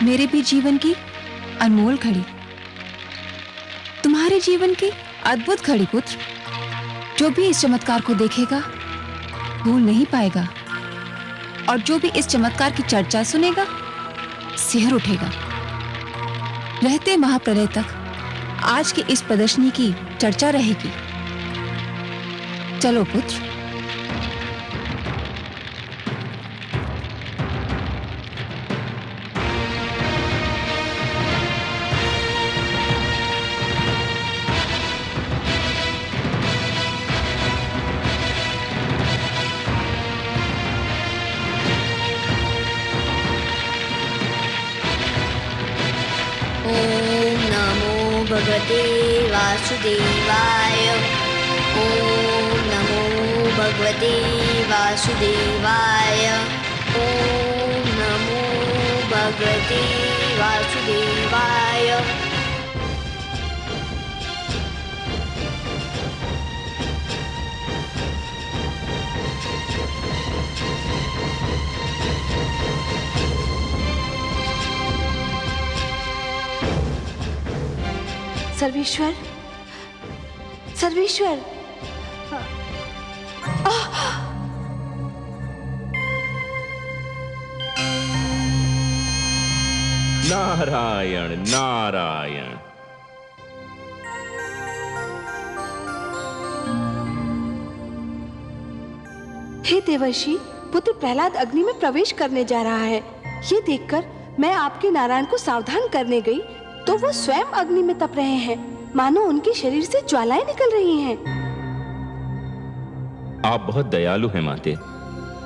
मेरे भी जीवन की अनमोल घड़ी, तुम्हारे जीवन की अद्भुत घड़ी पुत्र। जो भी इस चमत्कार को देखेगा भूल नहीं पाएगा, और जो भी इस चमत्कार की चर्चा सुनेगा सिहर उठेगा। रहते महाप्रलय तक आज की इस प्रदर्शनी की चर्चा रहेगी। चलो पुत्र। ओम नमो भगवते वासुदेवाय। ओम नमो भगवते वासुदेवाय। ओम नमो भगवते वासुदेवाय। सर्वेश्वर, सर्वेश्वर, नारायण नारायण। हे देवर्षि, पुत्र प्रहलाद अग्नि में प्रवेश करने जा रहा है। ये देखकर मैं आपके नारायण को सावधान करने गई तो वो स्वयं अग्नि में तप रहे हैं, मानो उनके शरीर से ज्वालाएं निकल रही हैं। आप बहुत दयालु हैं माते,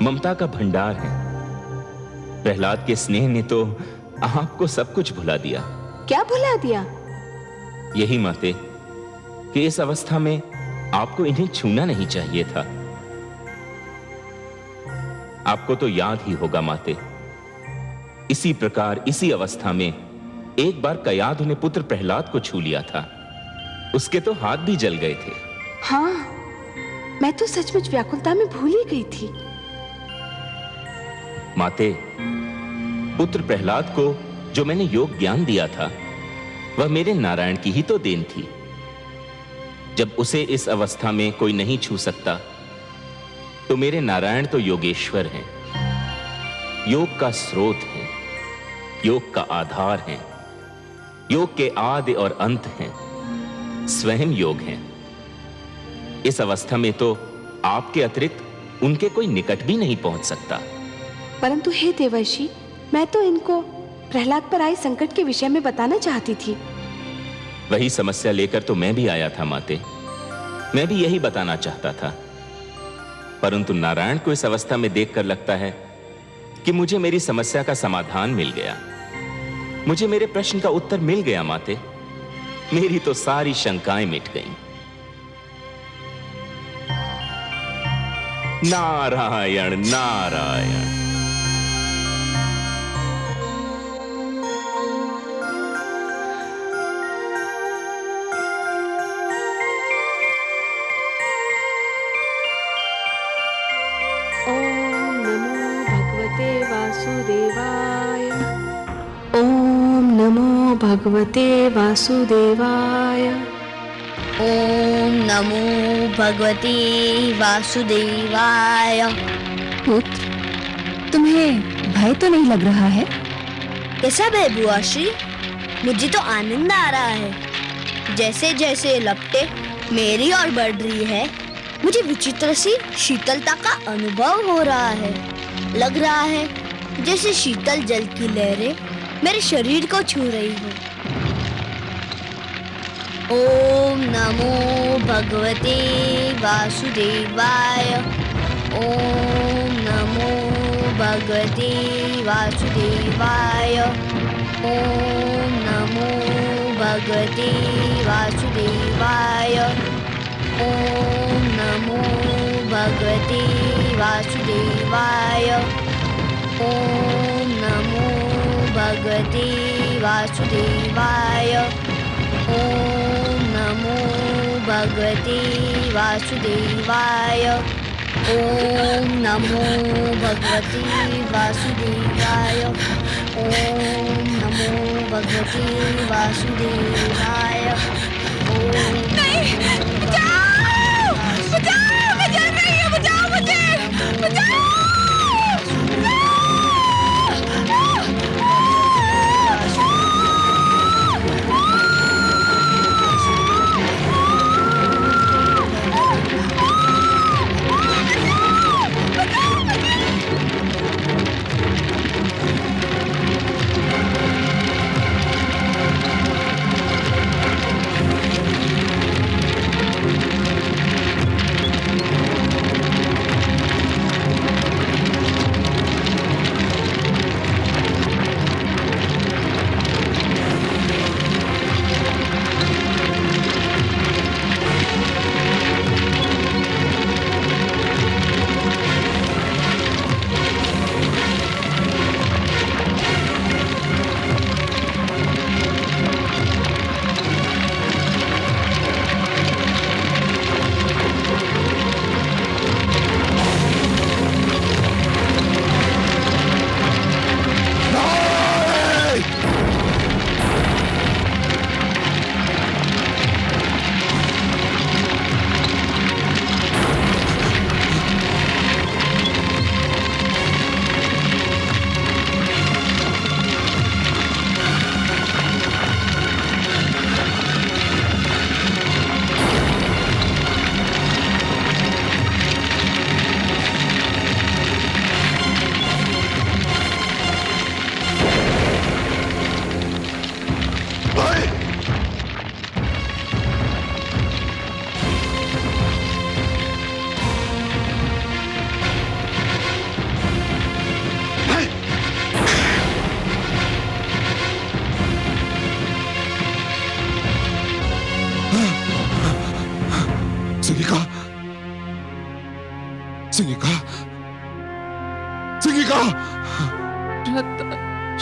ममता का भंडार है। प्रहलाद के स्नेह ने तो आपको सब कुछ भुला दिया। क्या भुला दिया? यही माते कि इस अवस्था में आपको इन्हें छूना नहीं चाहिए था। आपको तो याद ही होगा माते, इसी प्रकार इसी अवस्था में एक बार कयाधु ने पुत्र प्रहलाद को छू लिया था। उसके तो हाथ भी जल गए थे। हाँ, मैं तो सचमुच व्याकुलता में भूल ही गई थी। माते, पुत्र प्रहलाद को जो मैंने योग ज्ञान दिया था वह मेरे नारायण की ही तो देन थी। जब उसे इस अवस्था में कोई नहीं छू सकता तो मेरे नारायण तो योगेश्वर हैं, योग का स्रोत हैं, योग का आधार हैं, योग के आदि और अंत हैं, स्वयं योग हैं। इस अवस्था में तो आपके अतिरिक्त उनके कोई निकट भी नहीं पहुंच सकता। परंतु हे देवर्षि, मैं तो इनको प्रहलाद पर आए संकट के विषय में बताना चाहती थी। वही समस्या लेकर तो मैं भी आया था माते, मैं भी यही बताना चाहता था। परंतु नारायण को इस अवस्था में देखकर लगता है कि मुझे मेरी समस्या का समाधान मिल गया, मुझे मेरे प्रश्न का उत्तर मिल गया माते। मेरी तो सारी शंकाएं मिट गईं। नारायण नारायण। ओम नमो भगवते वासुदेवाय। ओम नमो भगवते वासुदेवाय। ओम नमो भगवते वासुदेवाय। पुत्र, तुम्हें भय तो नहीं लग रहा है? कैसा भय बुआ श्री? मुझे तो आनंद आ रहा है। जैसे जैसे लपटे मेरी ओर बढ़ रही है, मुझे विचित्र सी शीतलता का अनुभव हो रहा है। लग रहा है जैसे शीतल जल की लहरें मेरे शरीर को छू रही हो। ओम नमो भगवते वासुदेवाय। ओम नमो भगवते वासुदेवाय। ओम नमो भगवते वासुदेवाय। ओम नमो भगवते वासुदेवाय। ओम नमो भगवते वासुदेवाय। ओम नमो भगवते वासुदेवाय। ओम नमो भगवते वासुदेवाय। ओम नमो भगवती वासुदेवाय। ओम बचाओ! बचाओ! मैं जल रही हूँ! बचाओ मुझे! बचाओ! सिंगिका, सिंगिका, सिंगिका।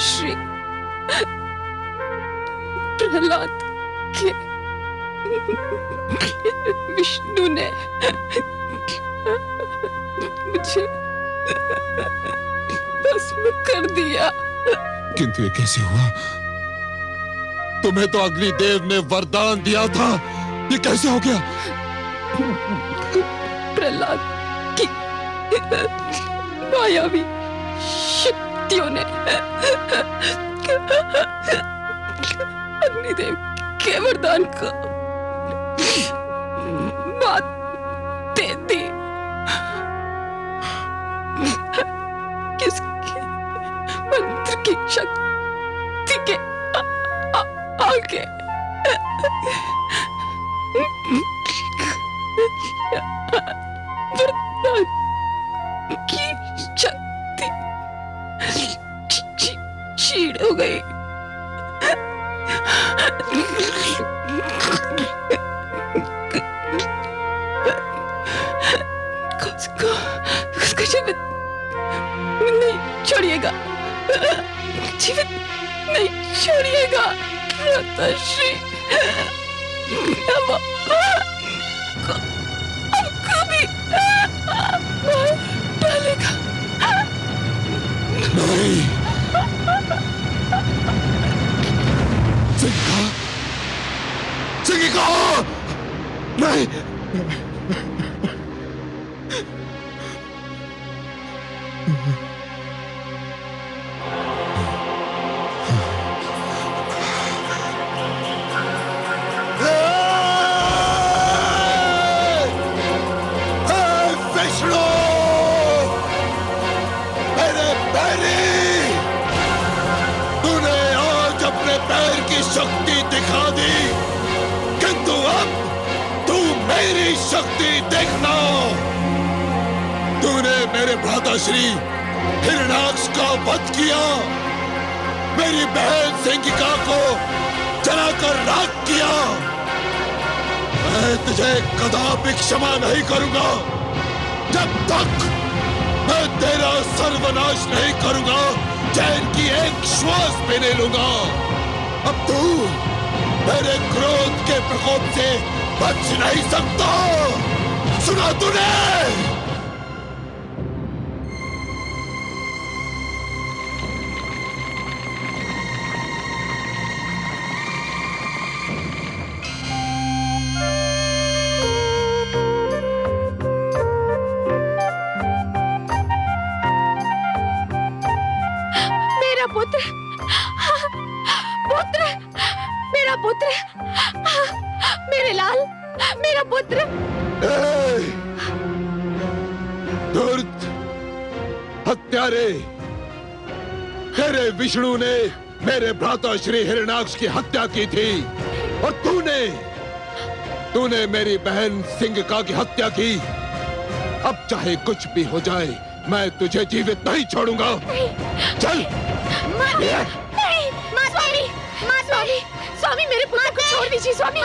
श्री प्रहलाद के विष्णु ने मुझे भस्म कर दिया। किंतु ये कैसे हुआ? तुम्हें तो अग्निदेव ने वरदान दिया था, ये कैसे हो गया? प्रहलाद की मायावी शक्तियों ने अग्निदेव के वरदान को मात दे दी। किसके मंत्र की शक्ति के आगे वरदान की शक्ति क्षीण हो गई। उसको जीवित नहीं छोड़िएगा, जीवित नहीं छोड़िएगा। माताश्री हमको भी मार डालेगा। नहीं, सिंगिका, सिंगिका, नहीं। शक्ति दिखा दी, किंतु अब तू मेरी शक्ति देखना। तूने मेरे भ्राता श्री हिरण्याक्ष का वध किया, मेरी बहन सिंगिका को जलाकर राख किया। मैं तुझे कदापि क्षमा नहीं करूंगा जब तक मैं तेरा सर्वनाश नहीं करूंगा, चैन की एक श्वास भी नहीं लूंगा। अब तू मेरे क्रोध के प्रकोप से बच नहीं सकता। सुना तूने? पुत्र, पुत्र, मेरा पुत्र, मेरे लाल, मेरा पुत्र। धूर्त, हत्यारे, तेरे विष्णु ने मेरे भ्राता श्री हिरण्याक्ष की हत्या की थी और तूने मेरी बहन सिंगिका की हत्या की। अब चाहे कुछ भी हो जाए, मैं तुझे जीवित नहीं छोड़ूंगा। चल। नहीं, स्वामी, स्वामी, स्वामी, मेरे पुत्र को छोड़ दीजिए स्वामी।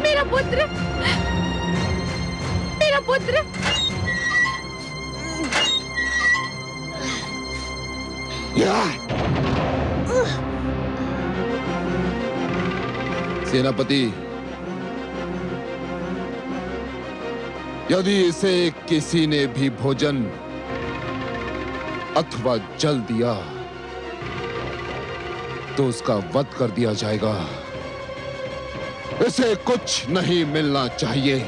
मेरा पुत्र, मेरा पुत्र। सेनापति, यदि इसे किसी ने भी भोजन अथवा जल दिया तो उसका वध कर दिया जाएगा। इसे कुछ नहीं मिलना चाहिए।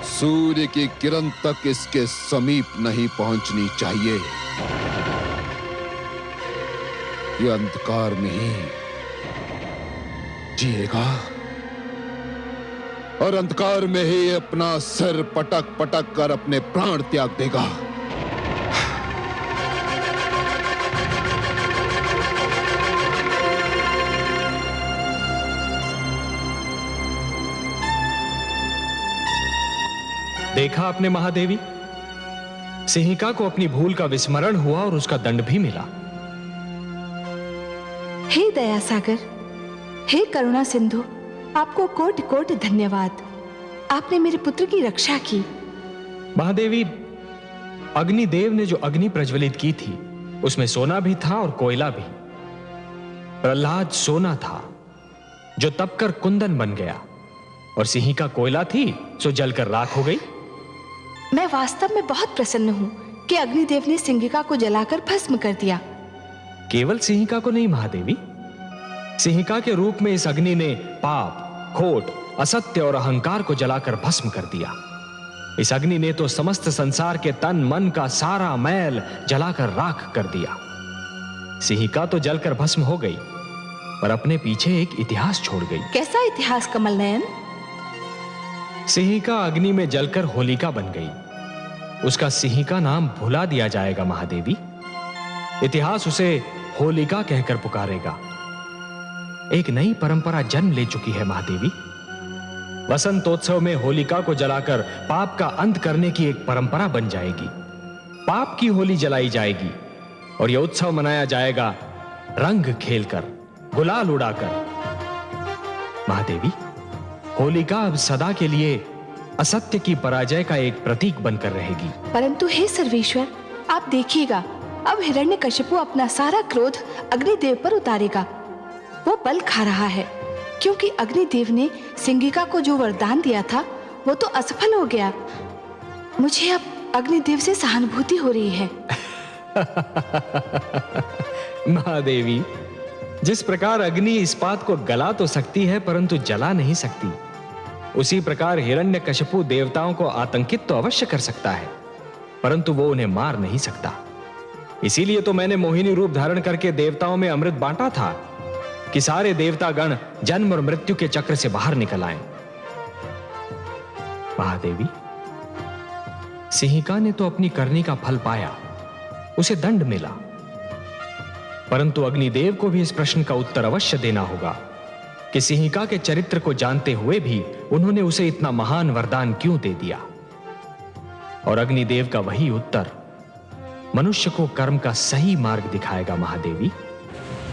सूर्य की किरण तक इसके समीप नहीं पहुंचनी चाहिए। ये अंधकार में ही जिएगा और अंधकार में ही अपना सिर पटक पटक कर अपने प्राण त्याग देगा। देखा आपने महादेवी, सिंहिका को अपनी भूल का विस्मरण हुआ और उसका दंड भी मिला। हे दया सागर, हे करुणा सिंधु, आपको कोटि कोटि धन्यवाद। आपने मेरे पुत्र की रक्षा की। महादेवी, अग्निदेव ने जो अग्नि प्रज्वलित की थी उसमें सोना भी था और कोयला भी। प्रहलाद सोना था जो तपकर कुंदन बन गया और सिंहिका कोयला थी जो जलकर राख हो गई। मैं वास्तव में बहुत प्रसन्न हूं कि अग्निदेव ने सिंहिका को जलाकर भस्म कर दिया। केवल सिंहिका को नहीं महादेवी, सिंहिका के रूप में इस अग्नि ने पाप, खोट, असत्य और अहंकार को जलाकर भस्म कर दिया। इस अग्नि ने तो समस्त संसार के तन मन का सारा मैल जलाकर राख कर दिया। सिंहिका तो जलकर भस्म हो गई पर अपने पीछे एक इतिहास छोड़ गई। कैसा इतिहास कमल नयन? सिंहिका अग्नि में जलकर होलिका बन गई। उसका सिंहिका नाम भुला दिया जाएगा महादेवी। इतिहास उसे होलिका कहकर पुकारेगा। एक नई परंपरा जन्म ले चुकी है महादेवी। वसंतोत्सव में होलिका को जलाकर पाप का अंत करने की एक परंपरा बन जाएगी। पाप की होली जलाई जाएगी और यह उत्सव मनाया जाएगा रंग खेलकर, गुलाल उड़ाकर। महादेवी, होलिका अब सदा के लिए असत्य की पराजय का एक प्रतीक बनकर रहेगी। परंतु हे सर्वेश्वर, आप देखिएगा, अब हिरण्यकशिपु अपना सारा क्रोध अग्निदेव पर उतारेगा। वो बल खा रहा है क्योंकि अग्निदेव ने सिंगिका को जो वरदान दिया था वो तो असफल हो गया। मुझे अब अग्निदेव से सहानुभूति हो रही है। महादेवी, जिस प्रकार अग्नि इस्पात को गला तो सकती है परंतु जला नहीं सकती, उसी प्रकार हिरण्यकशिपु देवताओं को आतंकित तो अवश्य कर सकता है परंतु वो उन्हें मार नहीं सकता। इसीलिए तो मैंने मोहिनी रूप धारण करके देवताओं में अमृत बांटा था कि सारे देवतागण जन्म और मृत्यु के चक्र से बाहर निकल आए। महादेवी, सिंहिका ने तो अपनी करनी का फल पाया, उसे दंड मिला, परंतु अग्निदेव को भी इस प्रश्न का उत्तर अवश्य देना होगा कि सिंहिका के चरित्र को जानते हुए भी उन्होंने उसे इतना महान वरदान क्यों दे दिया। और अग्निदेव का वही उत्तर मनुष्य को कर्म का सही मार्ग दिखाएगा। महादेवी,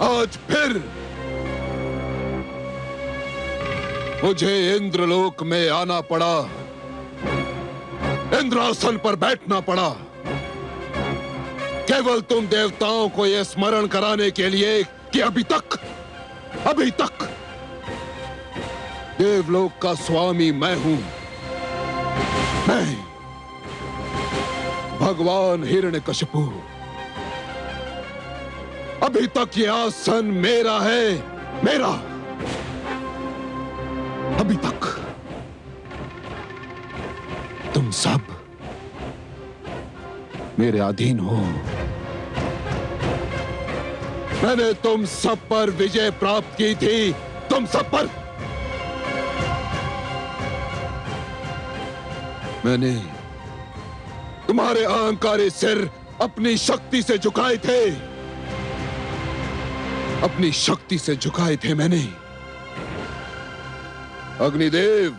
आज फिर मुझे इंद्रलोक में आना पड़ा, इंद्रासन पर बैठना पड़ा, केवल तुम देवताओं को यह स्मरण कराने के लिए कि अभी तक देवलोक का स्वामी मैं हूं। मैं भगवान हिरण्यकशिपु। अभी तक यह आसन मेरा है, मेरा। अभी तक तुम सब मेरे अधीन हो। मैंने तुम सब पर विजय प्राप्त की थी, तुम सब पर। मैंने तुम्हारे अहंकारी सिर अपनी शक्ति से झुकाए थे, अपनी शक्ति से झुकाए थे मैंने। अग्निदेव,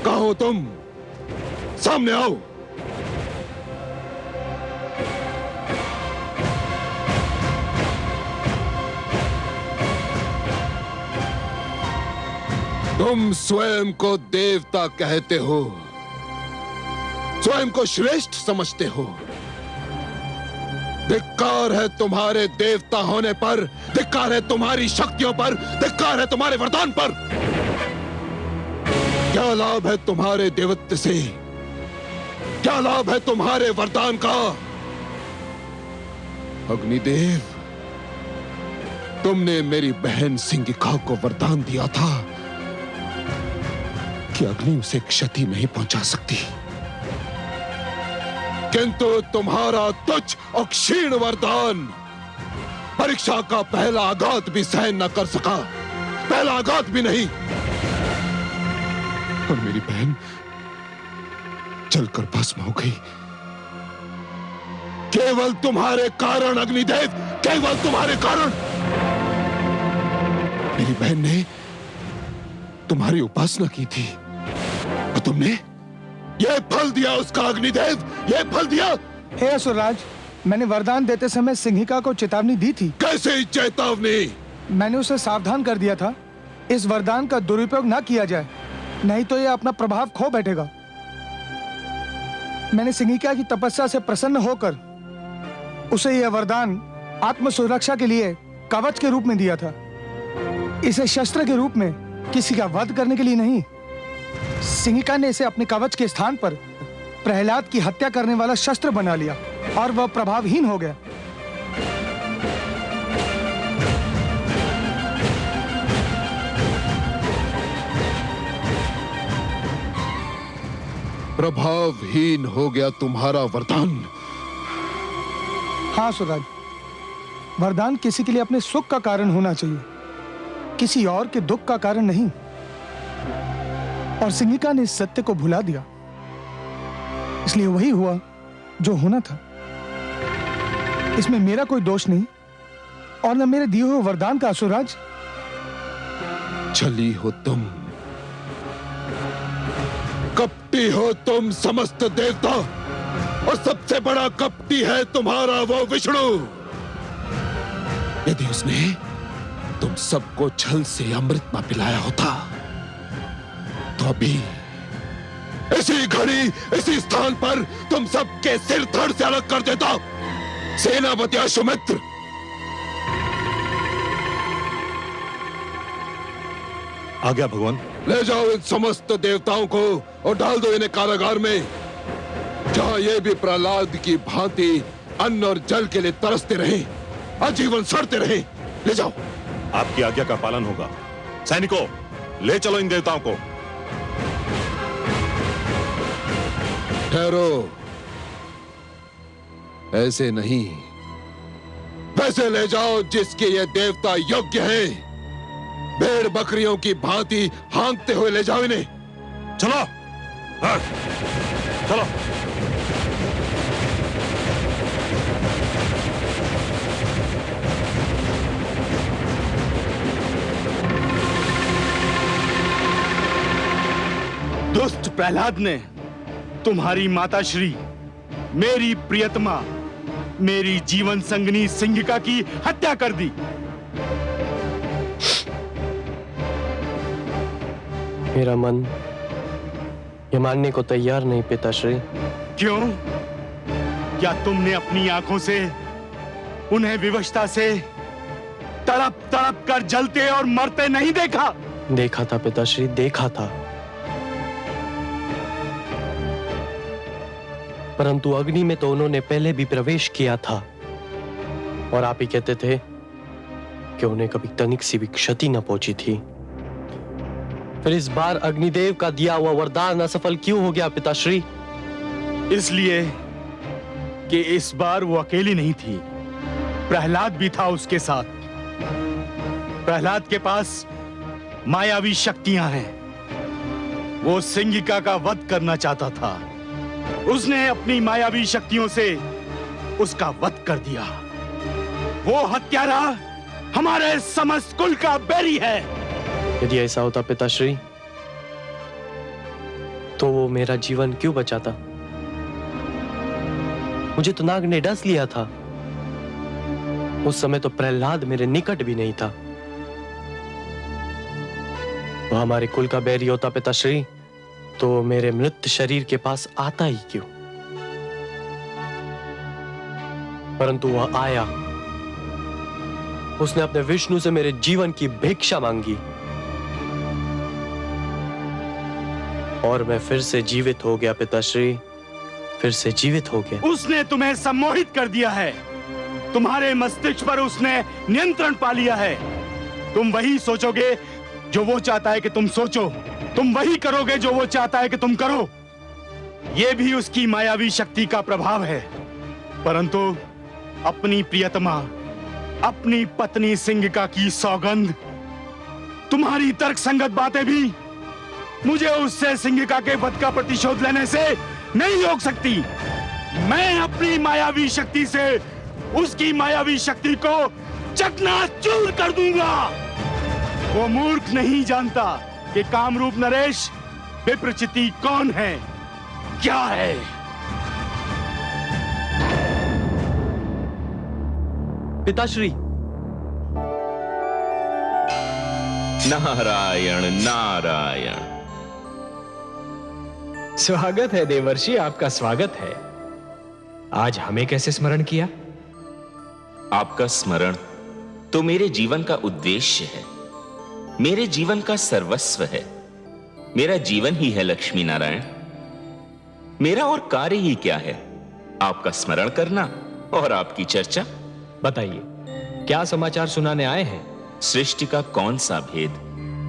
कहाँ हो तुम? सामने आओ। तुम स्वयं को देवता कहते हो, स्वयं को श्रेष्ठ समझते हो। धिक्कार है तुम्हारे देवता होने पर, धिक्कार है तुम्हारी शक्तियों पर, धिक्कार है तुम्हारे वरदान पर। क्या लाभ है तुम्हारे देवत्व से? क्या लाभ है तुम्हारे वरदान का? अग्निदेव, तुमने मेरी बहन सिंगिका को वरदान दिया था कि अग्नि उसे क्षति नहीं पहुंचा सकती, किंतु तुम्हारा तुच्छ और क्षीण वरदान परीक्षा का पहला आघात भी सहन न कर सका, पहला आघात भी नहीं। और मेरी बहन जलकर भस्म हो गई, केवल तुम्हारे कारण अग्निदेव, केवल तुम्हारे कारण। मेरी बहन ने तुम्हारी उपासना की थी और तुमने यह फल दिया उसका। अग्निदेव, यह फल दिया। हे असुरराज, मैंने वरदान देते समय सिंहिका को चेतावनी दी थी। कैसे चेतावनी? मैंने उसे सावधान कर दिया था, इस वरदान का दुरुपयोग ना किया जाए, नहीं तो यह अपना प्रभाव खो बैठेगा। मैंने सिंहिका की तपस्या से प्रसन्न होकर उसे यह वरदान आत्म सुरक्षा के लिए कवच के रूप में दिया था, इसे शस्त्र के रूप में किसी का वध करने के लिए नहीं। सिंहिका ने इसे अपने कवच के स्थान पर प्रहलाद की हत्या करने वाला शस्त्र बना लिया और वह प्रभावहीन हो गया। प्रभावहीन हो गया तुम्हारा वरदान। हाँ सुराज, वरदान किसी के लिए अपने सुख का कारण होना चाहिए, किसी और के दुख का कारण नहीं। और सिंहिका ने इस सत्य को भुला दिया, इसलिए वही हुआ जो होना था। इसमें मेरा कोई दोष नहीं और न मेरे दिए हुए वरदान का। असुरराज, छली हो तुम, कपटी हो तुम समस्त देवता, और सबसे बड़ा कपटी है तुम्हारा वो विष्णु। यदि उसने तुम सबको छल से अमृत न पिलाया होता तो अभी इसी घड़ी इसी स्थान पर तुम सबके सिर धड़ से अलग कर देता। सेनापति अश्वमित्र, आ गया भगवान। ले जाओ इन समस्त देवताओं को और डाल दो इन्हें कारागार में, जहां ये भी प्रहलाद की भांति अन्न और जल के लिए तरसते रहे, आजीवन सड़ते रहे। ले जाओ। आपकी आज्ञा का पालन होगा। सैनिकों, ले चलो इन देवताओं को। ठहरो, ऐसे नहीं, वैसे ले जाओ जिसके ये देवता योग्य हैं। भेड़ बकरियों की भांति हाँकते हुए ले जाओ इन्हें। चलो। हाँ, चलो। दुष्ट प्रहलाद ने तुम्हारी माताश्री, मेरी प्रियतमा, मेरी जीवन संगनी सिंहिका की हत्या कर दी। मेरा मन ये मानने को तैयार नहीं पिताश्री। क्यों? क्या तुमने अपनी आंखों से उन्हें विवशता से तड़प तड़प कर जलते और मरते नहीं देखा? देखा था पिताश्री, देखा था, परंतु अग्नि में तो उन्होंने पहले भी प्रवेश किया था और आप ही कहते थे कि उन्हें कभी तनिक सी भी क्षति न पहुंची थी। फिर इस बार अग्निदेव का दिया हुआ वरदान असफल क्यों हो गया पिताश्री? इसलिए कि इस बार वो अकेली नहीं थी, प्रहलाद भी था उसके साथ। प्रहलाद के पास मायावी शक्तियां हैं। वो सिंगिका का वध करना चाहता था। उसने अपनी मायावी शक्तियों से उसका वध कर दिया। वो हत्यारा हमारे समस्त कुल का बैरी है। यदि ऐसा होता पिताश्री, तो वो मेरा जीवन क्यों बचाता? मुझे तो नाग ने डस लिया था। उस समय तो प्रहलाद मेरे निकट भी नहीं था। वो हमारे कुल का बैरी होता पिताश्री, तो मेरे मृत शरीर के पास आता ही क्यों? परंतु वह आया। उसने अपने विष्णु से मेरे जीवन की भिक्षा मांगी और मैं फिर से जीवित हो गया पिताश्री, फिर से जीवित हो गया। उसने तुम्हें सम्मोहित कर दिया है। तुम्हारे मस्तिष्क पर उसने नियंत्रण पा लिया है। तुम वही सोचोगे जो वो चाहता है कि तुम सोचो, तुम वही करोगे जो वो चाहता है कि तुम करो। यह भी उसकी मायावी शक्ति का प्रभाव है। परंतु अपनी प्रियतमा, अपनी पत्नी सिंगिका की सौगंध, तुम्हारी तर्कसंगत बातें भी मुझे उससे सिंगिका के वध का प्रतिशोध लेने से नहीं रोक सकती। मैं अपनी मायावी शक्ति से उसकी मायावी शक्ति को चकनाचूर कर दूंगा। वो मूर्ख नहीं जानता कि कामरूप नरेश विप्रचिति कौन है, क्या है। पिताश्री, नारायण नारायण। स्वागत है देवर्षि, आपका स्वागत है। आज हमें कैसे स्मरण किया? आपका स्मरण तो मेरे जीवन का उद्देश्य है, मेरे जीवन का सर्वस्व है। मेरा जीवन ही है लक्ष्मी नारायण। मेरा और कार्य ही क्या है? आपका स्मरण करना और आपकी चर्चा। बताइए, क्या समाचार सुनाने आए हैं? सृष्टि का कौन सा भेद,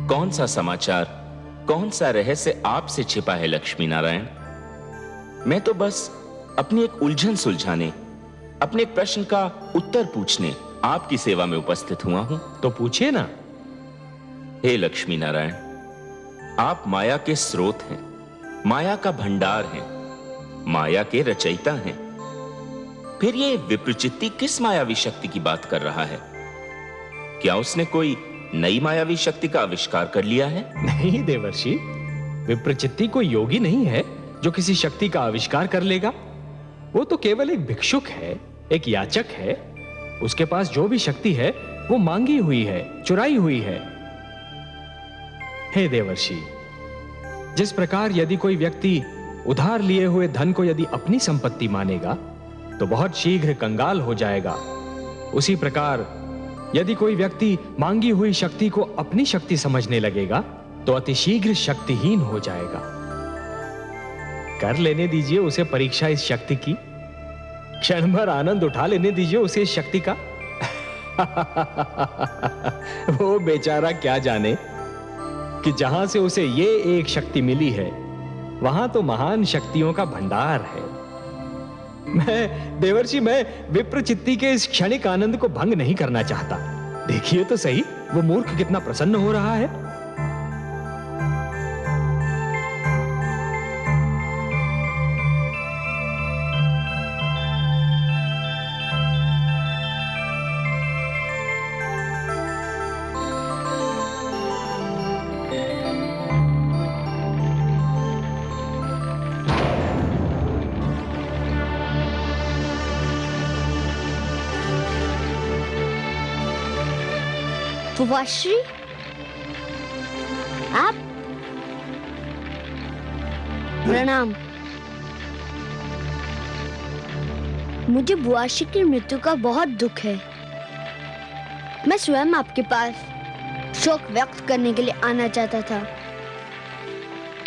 कौन सा समाचार, कौन सा रहस्य आपसे छिपा है लक्ष्मी नारायण? मैं तो बस अपनी एक उलझन सुलझाने, अपने एक प्रश्न का उत्तर पूछने आपकी सेवा में उपस्थित हुआ हूं। तो पूछिए ना। हे लक्ष्मी नारायण, आप माया के स्रोत हैं, माया का भंडार हैं, माया के रचयिता हैं। फिर ये विप्रचित्ति किस मायावी शक्ति की बात कर रहा है? क्या उसने कोई नई मायावी शक्ति का आविष्कार कर लिया है? नहीं देवर्षि, विप्रचित्ति कोई योगी नहीं है जो किसी शक्ति का आविष्कार कर लेगा। वो तो केवल एक भिक्षुक है, एक याचक है। उसके पास जो भी शक्ति है वो मांगी हुई है, चुराई हुई है। हे देवर्षि, जिस प्रकार यदि कोई व्यक्ति उधार लिए हुए धन को यदि अपनी संपत्ति मानेगा तो बहुत शीघ्र कंगाल हो जाएगा, उसी प्रकार यदि कोई व्यक्ति मांगी हुई शक्ति को अपनी शक्ति समझने लगेगा तो अतिशीघ्र शक्तिहीन हो जाएगा। कर लेने दीजिए उसे परीक्षा इस शक्ति की, क्षण भर आनंद उठा लेने दीजिए उसे इस शक्ति का। वो बेचारा क्या जाने कि जहां से उसे ये एक शक्ति मिली है वहां तो महान शक्तियों का भंडार है। देवर्षि, मैं विप्रचित्ति के इस क्षणिक आनंद को भंग नहीं करना चाहता। देखिए तो सही, वो मूर्ख कितना प्रसन्न हो रहा है। भुवाश्री, आप? प्रणाम। मुझे बुआश्री की मृत्यु का बहुत दुख है। मैं स्वयं आपके पास शोक व्यक्त करने के लिए आना चाहता था,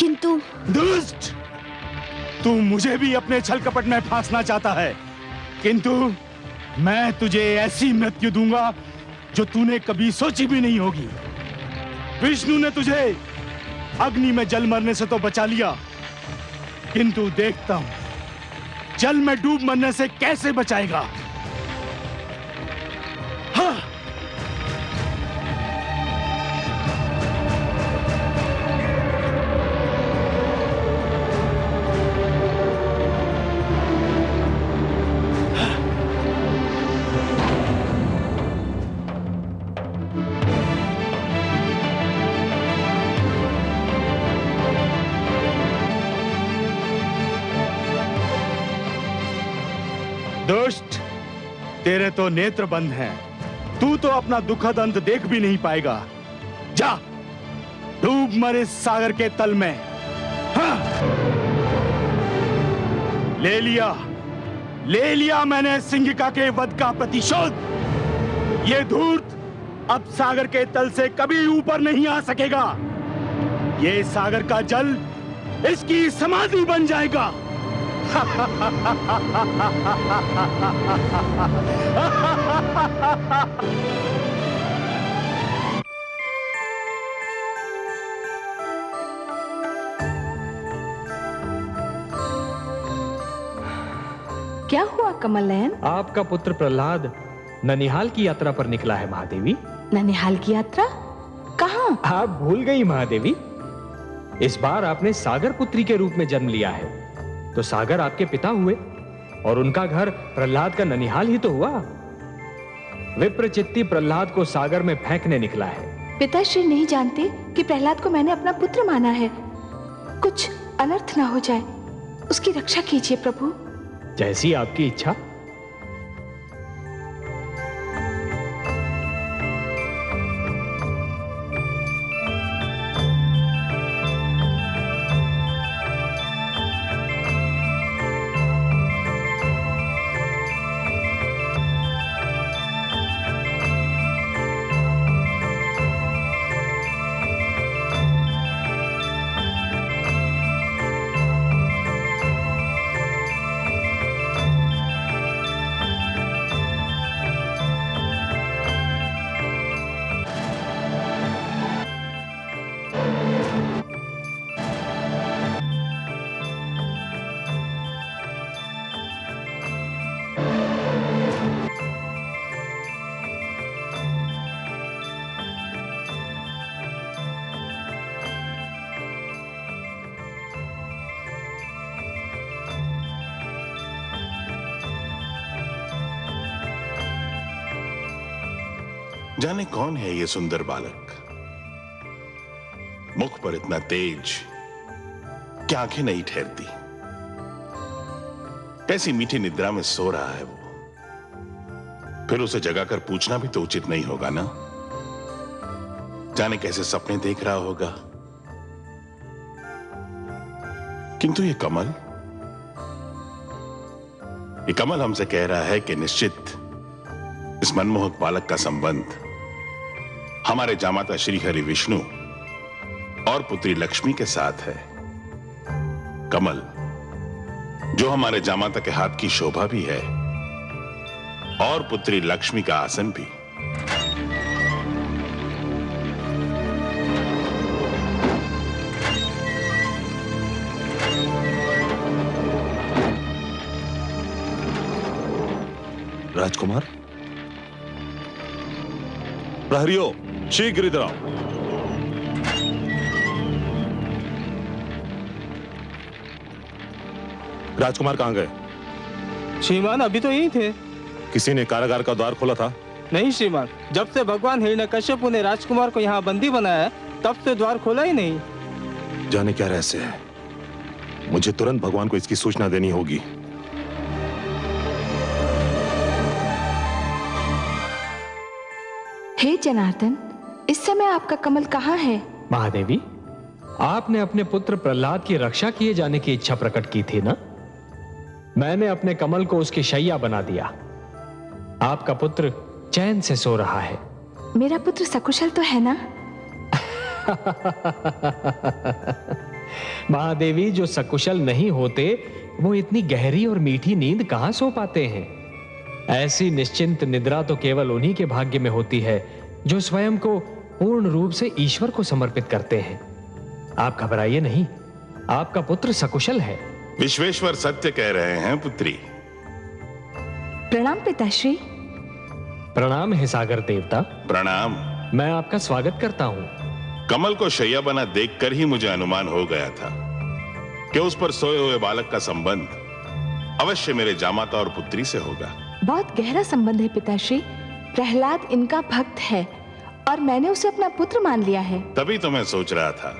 किंतु दुष्ट, तू मुझे भी अपने छल कपट में फांसना चाहता है, किंतु मैं तुझे ऐसी मृत्यु दूंगा जो तूने कभी सोची भी नहीं होगी। विष्णु ने तुझे अग्नि में जल मरने से तो बचा लिया, किंतु देखता हूं जल में डूब मरने से कैसे बचाएगा। हाँ। दुष्ट, तेरे तो नेत्र बंद हैं। तू तो अपना दुखद अंत देख भी नहीं पाएगा। जा, डूब मर इस सागर के तल में। हाँ। ले लिया मैंने सिंहिका के वध का प्रतिशोध। ये धूर्त अब सागर के तल से कभी ऊपर नहीं आ सकेगा। ये सागर का जल इसकी समाधि बन जाएगा। क्या हुआ कमल नयन? आपका पुत्र प्रहलाद ननिहाल की यात्रा पर निकला है महादेवी। ननिहाल की यात्रा? कहाँ? आप भूल गई महादेवी, इस बार आपने सागर पुत्री के रूप में जन्म लिया है, तो सागर आपके पिता हुए और उनका घर प्रहलाद का ननिहाल ही तो हुआ। विप्रचित्ती प्रहलाद को सागर में फेंकने निकला है। पिताश्री नहीं जानते कि प्रहलाद को मैंने अपना पुत्र माना है। कुछ अनर्थ ना हो जाए, उसकी रक्षा कीजिए प्रभु। जैसी आपकी इच्छा। जाने कौन है ये सुंदर बालक, मुख पर इतना तेज कि आंखें नहीं ठहरती। कैसी मीठी निद्रा में सो रहा है वो। फिर उसे जगाकर पूछना भी तो उचित नहीं होगा ना। जाने कैसे सपने देख रहा होगा। किंतु ये कमल हमसे कह रहा है कि निश्चित इस मनमोहक बालक का संबंध हमारे जामाता श्री हरि विष्णु और पुत्री लक्ष्मी के साथ है। कमल, जो हमारे जामाता के हाथ की शोभा भी है और पुत्री लक्ष्मी का आसन भी। राजकुमार, प्रहरियो, शीघ्र इधर आओ। राजकुमार कहां गए? श्रीमान अभी तो यही थे। किसी ने कारागार का द्वार खोला था? नहीं श्रीमान, जब से भगवान हिरण्यकश्यप ने राजकुमार को यहाँ बंदी बनाया है, तब से द्वार खोला ही नहीं। जाने क्या रहस्य है। मुझे तुरंत भगवान को इसकी सूचना देनी होगी। हे जनार्दन, इस समय आपका कमल कहाँ है? महादेवी, आपने अपने पुत्र प्रहलाद की रक्षा किए जाने की इच्छा प्रकट की थी ना? मैंने अपने कमल को उसकी शैया बना दिया। आपका पुत्र चैन से सो रहा है। मेरा पुत्र सकुशल तो है ना? महादेवी, जो सकुशल नहीं होते वो इतनी गहरी और मीठी नींद कहां सो पाते हैं। ऐसी निश्चिंत निद्रा तो केवल उन्हीं के भाग्य में होती है जो स्वयं को पूर्ण रूप से ईश्वर को समर्पित करते हैं। आप घबराइए नहीं, आपका पुत्र सकुशल है। विश्वेश्वर सत्य कह रहे हैं पुत्री। प्रणाम पिताश्री। प्रणाम है सागर देवता। प्रणाम। मैं आपका स्वागत करता हूं। कमल को शैया बना देखकर ही मुझे अनुमान हो गया था कि उस पर सोए हुए बालक का संबंध अवश्य मेरे जामाता और पुत्री से होगा। बहुत गहरा संबंध है पिताश्री। प्रहलाद इनका भक्त है और मैंने उसे अपना पुत्र मान लिया है। तभी तो मैं सोच रहा था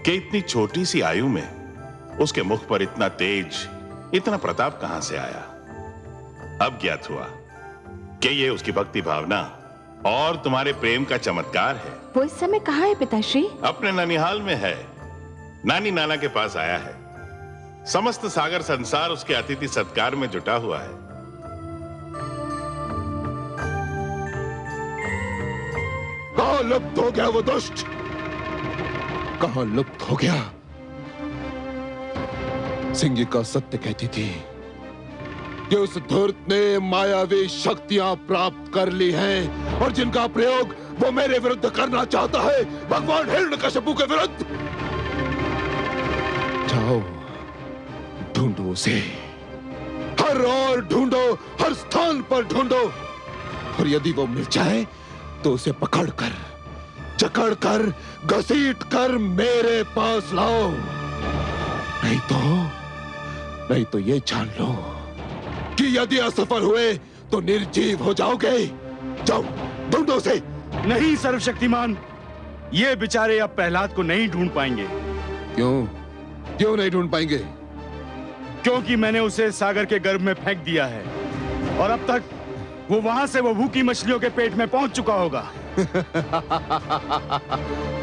कि इतनी छोटी सी आयु में उसके मुख पर इतना तेज, इतना प्रताप कहां से आया। अब ज्ञात हुआ कि ये उसकी भक्ति भावना और तुम्हारे प्रेम का चमत्कार है। वो इस समय कहाँ है पिताश्री? अपने ननिहाल में है, नानी नाना के पास आया है। समस्त सागर संसार उसके अतिथि सत्कार में जुटा हुआ है। कहां लुप्त हो गया वो दुष्ट? कहां लुप्त हो गया? सिंगिका सत्य कहती थी कि उस धूर्त ने मायावी शक्तियां प्राप्त कर ली हैं और जिनका प्रयोग वो मेरे विरुद्ध करना चाहता है, भगवान हिरण्यकशिपु के विरुद्ध। जाओ ढूंढो उसे, हर ओर ढूंढो, हर स्थान पर ढूंढो, और यदि वो मिल जाए तो उसे पकड़कर, जकड़कर, घसीटकर मेरे पास लाओ। नहीं तो ये जान लो कि यदि असफल हुए तो निर्जीव हो जाओगे। जाओ ढूंढो उसे। नहीं सर्वशक्तिमान, ये बेचारे अब प्रहलाद को नहीं ढूंढ पाएंगे। क्यों नहीं ढूंढ पाएंगे? क्योंकि मैंने उसे सागर के गर्भ में फेंक दिया है और अब तक वो वहां से वो भूखी मछलियों के पेट में पहुंच चुका होगा।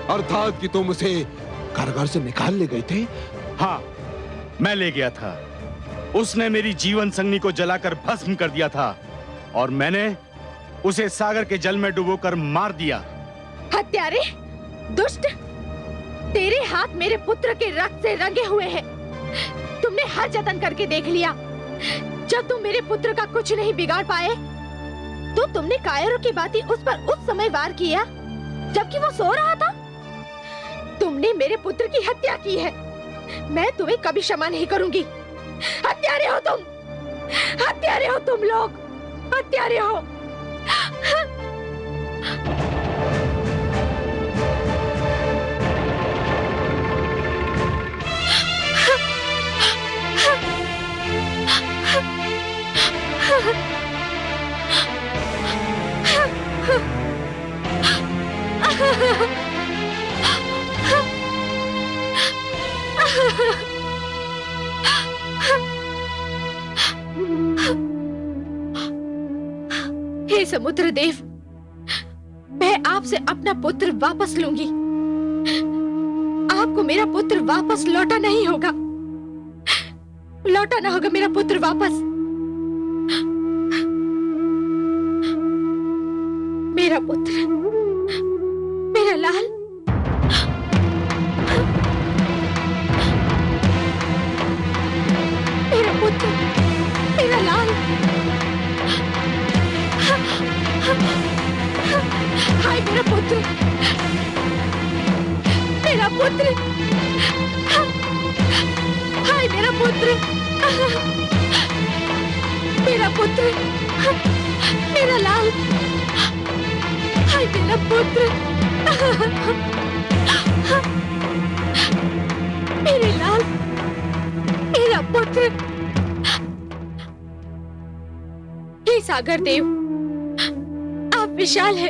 अर्थात कि तुम उसे कारागार से निकाल ले गए थे? हाँ, मैं ले गया था। उसने मेरी जीवन संगनी को जलाकर भस्म कर दिया था और मैंने उसे सागर के जल में डुबोकर मार दिया। हत्यारे, दुष्ट, तेरे हाथ मेरे पुत्र के रक्त से रंगे हुए हैं। तुमने हर जतन करके देख लिया। जब तुम मेरे पुत्र का कुछ नहीं बिगाड़ पाए तो तुमने कायरों की भांति उस पर उस समय वार किया जबकि वो सो रहा था। तुमने मेरे पुत्र की हत्या की है। मैं तुम्हें कभी क्षमा नहीं करूंगी। हत्यारे हो तुम, हत्यारे हो तुम लोग, हत्यारे हो। हे समुद्र देव, मैं आपसे अपना पुत्र वापस लूंगी। आपको मेरा पुत्र वापस लौटा नहीं होगा, लौटाना होगा मेरा पुत्र वापस। मेरा पुत्र, मेरा लाल, मेरा पुत्र, मेरा लाल। हाय मेरा पुत्र, मेरा पुत्र, हाय मेरा पुत्र, मेरा पुत्र, मेरा लाल, हाय मेरा पुत्र, मेरे लाल, मेरा पुत्र। हे सागर देव, आप विशाल है,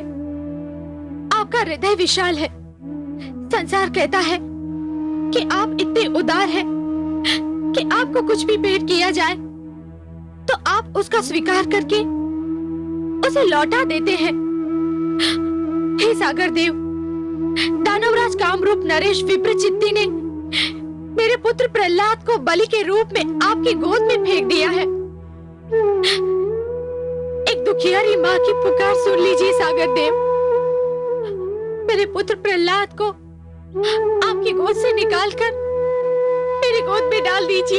आपका हृदय विशाल है। संसार कहता है कि आप इतने उदार हैं कि आपको कुछ भी भेंट किया जाए तो आप उसका स्वीकार करके उसे लौटा देते हैं। हे सागर देव, दानवराज कामरूप नरेश विप्रचित्ति ने मेरे पुत्र प्रहलाद को बलि के रूप में आपकी गोद में फेंक दिया है। एक दुखियारी माँ की पुकार सुन लीजिए सागर देव। मेरे पुत्र प्रहलाद को आपकी गोद से निकालकर मेरी गोद में डाल दीजिए।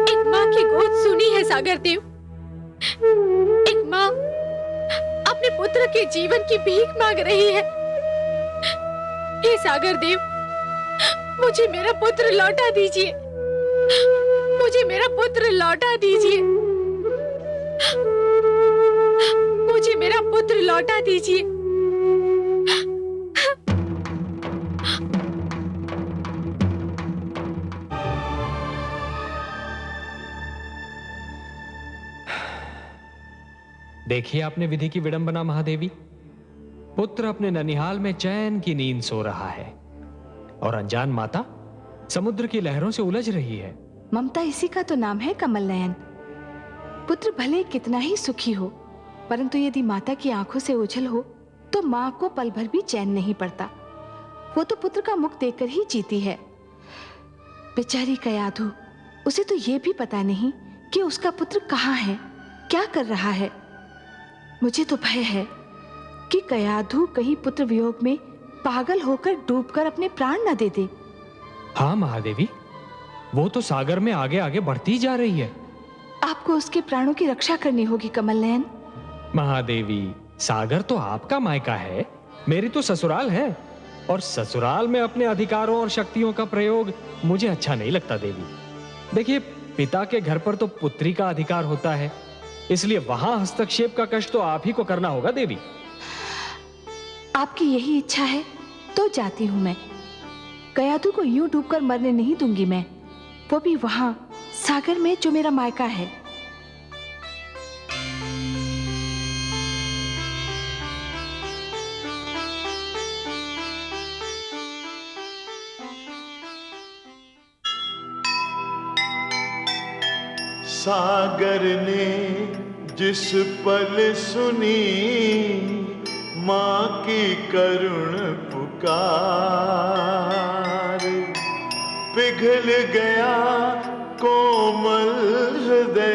एक माँ की गोद सुनी है सागर देव। एक माँ अपने पुत्र के जीवन की भीख मांग रही है। हे सागर देव, मुझे मेरा पुत्र लौटा दीजिए, मुझे मेरा पुत्र लौटा दीजिए, मुझे मेरा पुत्र लौटा दीजिए। देखिए आपने विधि की विडंबना महादेवी। पुत्र अपने ननिहाल में चैन की नींद सो रहा है और अनजान माता समुद्र की लहरों से उलझ रही है। ममता इसी का तो नाम है कमल नयन। पुत्र भले कितना ही सुखी हो, परंतु यदि माता की आंखों से ओझल हो तो माँ को पल भर भी चैन नहीं पड़ता। वो तो पुत्र का मुख देखकर ही जीती है। बेचारी कयाधु, उसे तो ये भी पता नहीं कि उसका पुत्र कहाँ है, क्या कर रहा है। मुझे तो भय है कि कयाधु कहीं पुत्र वियोग में पागल होकर डूबकर अपने प्राण न दे दे। हाँ महादेवी, वो तो सागर में आगे आगे बढ़ती जा रही है। आपको उसके प्राणों की रक्षा करनी होगी कमल नयन। महादेवी, सागर तो आपका मायका है, मेरी तो ससुराल है, और ससुराल में अपने अधिकारों और शक्तियों का प्रयोग मुझे अच्छा नहीं लगता देवी। देखिए, पिता के घर पर तो पुत्री का अधिकार होता है, इसलिए वहां हस्तक्षेप का कष्ट तो आप ही को करना होगा देवी। आपकी यही इच्छा है तो जाती हूं मैं। कयाधु को यूं डूबकर मरने नहीं दूंगी मैं, वो भी वहां सागर में जो मेरा मायका है। सागर ने जिस पल सुनी माँ की करुण पुकार, पिघल गया कोमल हृदय,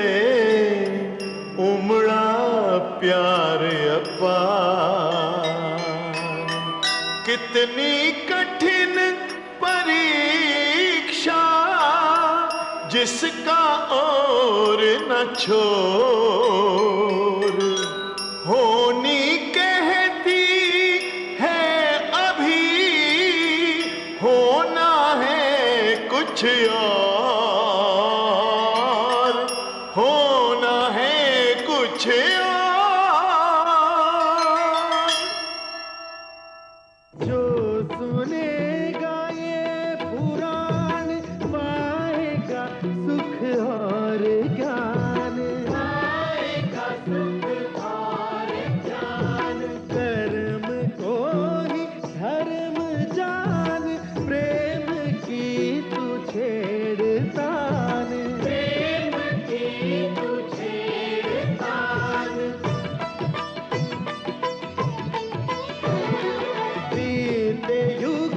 उमड़ा प्यार अपार। कितनी कठिन परीक्षा जिसका और न छोर, होनी कहती है अभी, होना है कुछ और, होना है कुछ और। जो सुनेगा ये पुराण पाएगा सुख और ज्ञान, पाएगा सुख और ज्ञान। कर्म को ही धर्म जान, प्रेम की तू छेड़तान, प्रेम की तू छेड़तान। बीते युग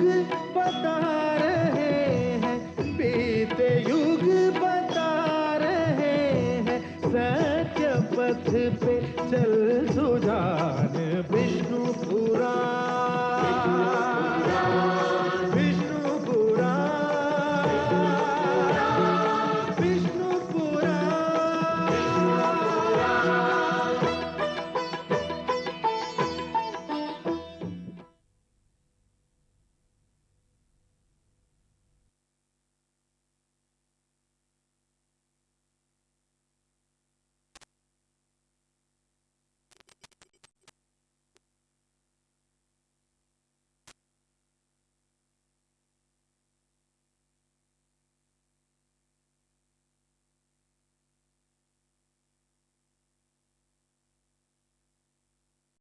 बता रहे हैं, बीते युग बता रहे हैं, सत्य पथ पे चल सुजान। विष्णु पुराण